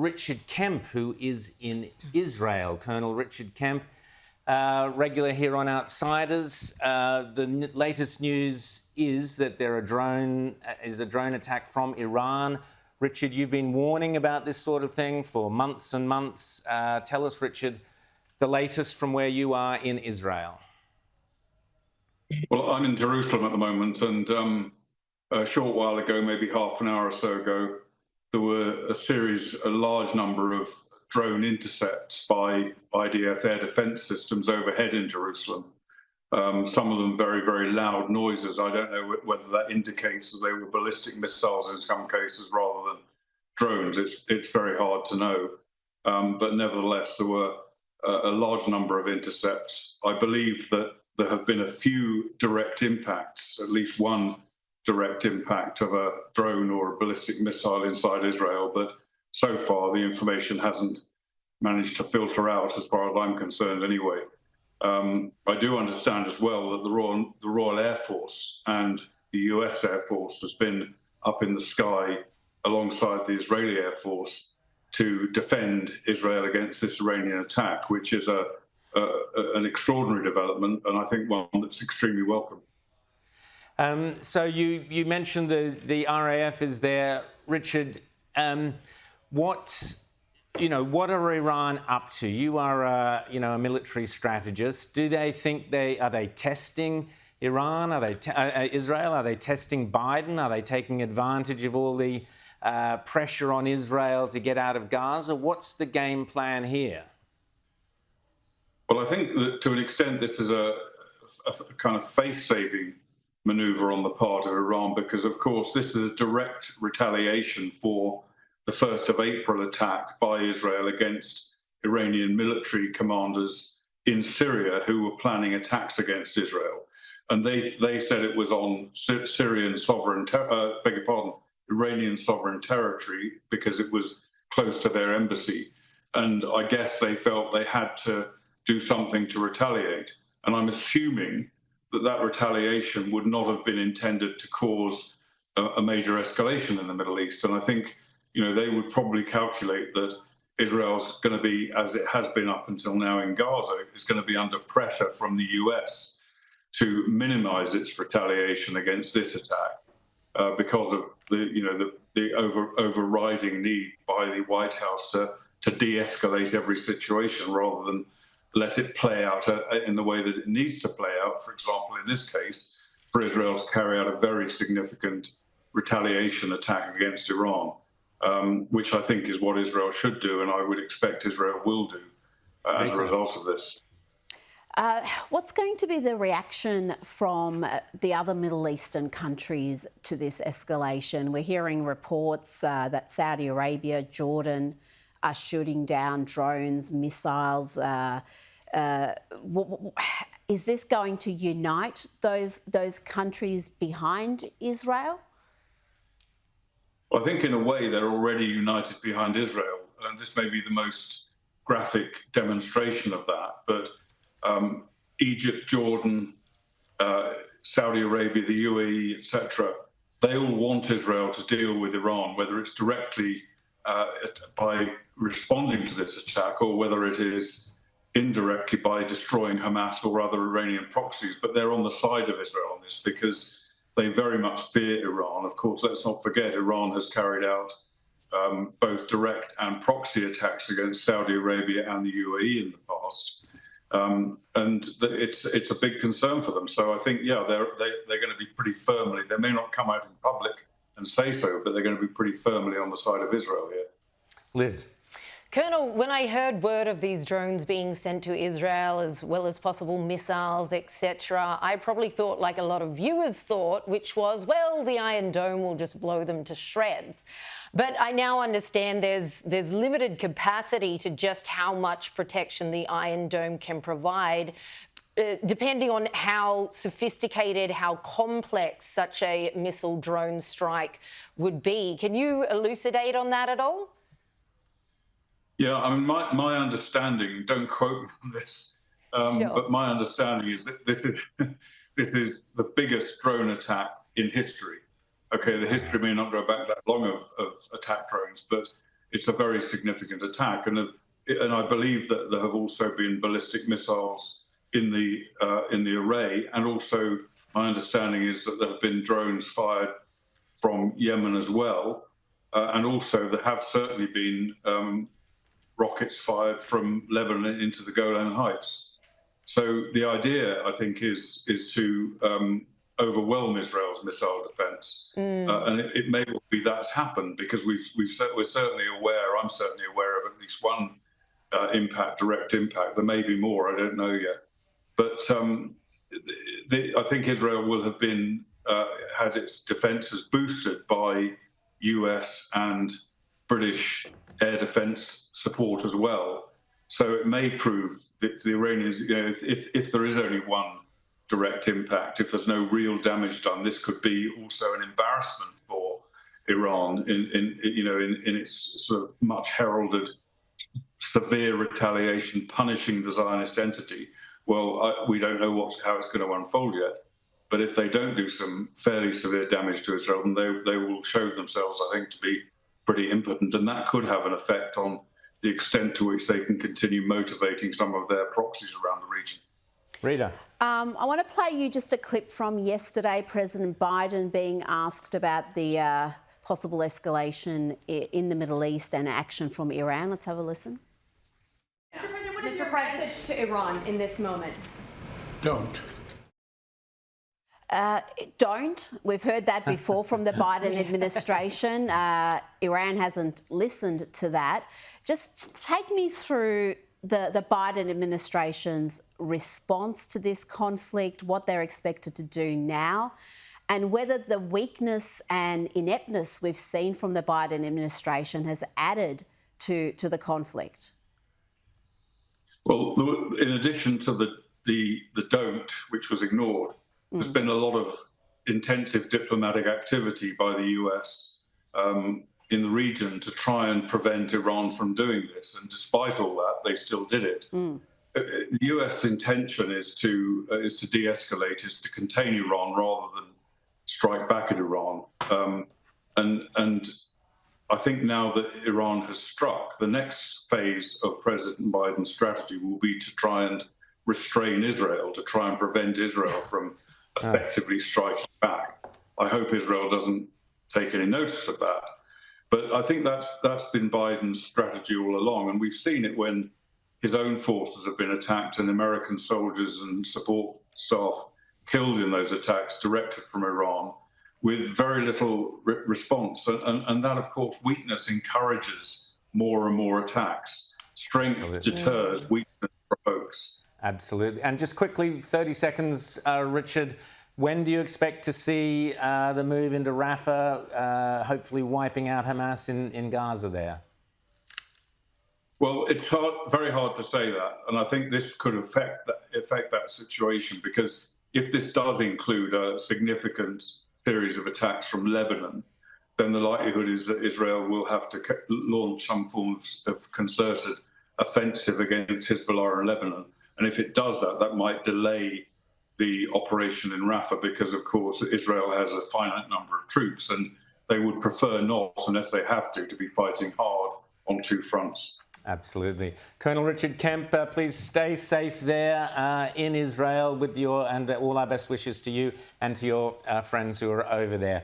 Richard Kemp, who is in Israel. Colonel Richard Kemp, regular here on Outsiders. The latest news is that there is a drone attack from Iran. Richard, you've been warning about this sort of thing for months and months. Tell us, Richard, the latest from where you are in Israel. Well, I'm in Jerusalem at the moment, and a short while ago, maybe half an hour or so ago, there were a large number of drone intercepts by IDF air defense systems overhead in Jerusalem. Some of them very, very loud noises. I don't know whether that indicates that they were ballistic missiles in some cases rather than drones. It's very hard to know. But nevertheless, there were a large number of intercepts. I believe that there have been a few direct impacts, at least one direct impact of a drone or a ballistic missile inside Israel, but so far the information hasn't managed to filter out, as far as I'm concerned anyway. I do understand as well that the Royal Air Force and the US Air Force has been up in the sky alongside the Israeli Air Force to defend Israel against this Iranian attack, which is an extraordinary development, and I think one that's extremely welcome. So you mentioned the RAF is there, Richard. What are Iran up to? You are a military strategist. Do they think are they testing Iran? Are they Israel? Are they testing Biden? Are they taking advantage of all the pressure on Israel to get out of Gaza? What's the game plan here? Well, I think that to an extent this is a kind of face-saving maneuver on the part of Iran, because of course this is a direct retaliation for the 1st of April attack by Israel against Iranian military commanders in Syria who were planning attacks against Israel. And they said it was on Iranian sovereign territory because it was close to their embassy. And I guess they felt they had to do something to retaliate. And I'm assuming that retaliation would not have been intended to cause a major escalation in the Middle East. And I think, they would probably calculate that Israel's going to be, as it has been up until now in Gaza, is going to be under pressure from the US to minimize its retaliation against this attack because of the overriding need by the White House to de-escalate every situation rather than let it play out in the way that it needs to play out. For example, in this case, for Israel to carry out a very significant retaliation attack against Iran, which I think is what Israel should do, and I would expect Israel will do as a result of this. What's going to be the reaction from the other Middle Eastern countries to this escalation? We're hearing reports that Saudi Arabia, Jordan are shooting down drones, missiles. Is this going to unite those countries behind Israel? Well, I think in a way they're already united behind Israel, and this may be the most graphic demonstration of that. But Egypt, Jordan, Saudi Arabia, the UAE, etc., they all want Israel to deal with Iran, whether it's directly by responding to this attack or whether it is indirectly by destroying Hamas or other Iranian proxies. But they're on the side of Israel on this because they very much fear Iran. Of course, let's not forget, Iran has carried out both direct and proxy attacks against Saudi Arabia and the UAE in the past. And it's a big concern for them. So I think, they're going to be pretty firmly, they may not come out in public and say so, but they're going to be pretty firmly on the side of Israel here. Liz. Colonel, when I heard word of these drones being sent to Israel, as well as possible missiles, etc., I probably thought, like a lot of viewers thought, which was, well, the Iron Dome will just blow them to shreds. But I now understand there's limited capacity to just how much protection the Iron Dome can provide, depending on how sophisticated, how complex such a missile drone strike would be. Can you elucidate on that at all? Yeah, I mean, my understanding, don't quote me on this, Sure. but my understanding is that this is the biggest drone attack in history. Okay, the history may not go back that long of attack drones, but it's a very significant attack. And I believe that there have also been ballistic missiles in the array, and also my understanding is that there have been drones fired from Yemen as well, and also there have certainly been rockets fired from Lebanon into the Golan Heights. So the idea, I think, is to overwhelm Israel's missile defence, and it may well be that's happened because we're certainly aware. I'm certainly aware of at least one direct impact. There may be more. I don't know yet, but I think Israel will have been had its defences boosted by US and British air defence support as well. So it may prove that the Iranians, if there is only one direct impact, if there's no real damage done, this could be also an embarrassment for Iran in its sort of much heralded severe retaliation punishing the Zionist entity. Well, we don't know how it's going to unfold yet. But if they don't do some fairly severe damage to Israel, then they will show themselves, I think, to be pretty impotent. And that could have an effect on the extent to which they can continue motivating some of their proxies around the region. Rita. I want to play you just a clip from yesterday, President Biden being asked about the possible escalation in the Middle East and action from Iran. Let's have a listen. Mr. President, to Iran in this moment? Don't. Don't. We've heard that before from the Biden administration. Iran hasn't listened to that. Just take me through the Biden administration's response to this conflict, what they're expected to do now, and whether the weakness and ineptness we've seen from the Biden administration has added to the conflict. Well, in addition to the don't, which was ignored, there's been a lot of intensive diplomatic activity by the US in the region to try and prevent Iran from doing this. And despite all that, they still did it. The US intention is to de-escalate, is to contain Iran rather than strike back at Iran. And I think now that Iran has struck, the next phase of President Biden's strategy will be to try and restrain Israel, to try and prevent Israel from effectively striking back. I hope Israel doesn't take any notice of that. But I think that's been Biden's strategy all along. And we've seen it when his own forces have been attacked and American soldiers and support staff killed in those attacks directed from Iran with very little response. And that, of course, weakness encourages more and more attacks. Strength deters, weakness provokes. Absolutely. And just quickly, 30 seconds, Richard, when do you expect to see the move into Rafah, hopefully wiping out Hamas in Gaza there? Well, it's very hard to say that. And I think this could affect that situation, because if this does include a significant series of attacks from Lebanon, then the likelihood is that Israel will have to launch some form of concerted offensive against Hezbollah in Lebanon. And if it does that, that might delay the operation in Rafah because, of course, Israel has a finite number of troops and they would prefer not, unless they have to be fighting hard on two fronts. Absolutely. Colonel Richard Kemp, please stay safe there in Israel with and all our best wishes to you and to your friends who are over there.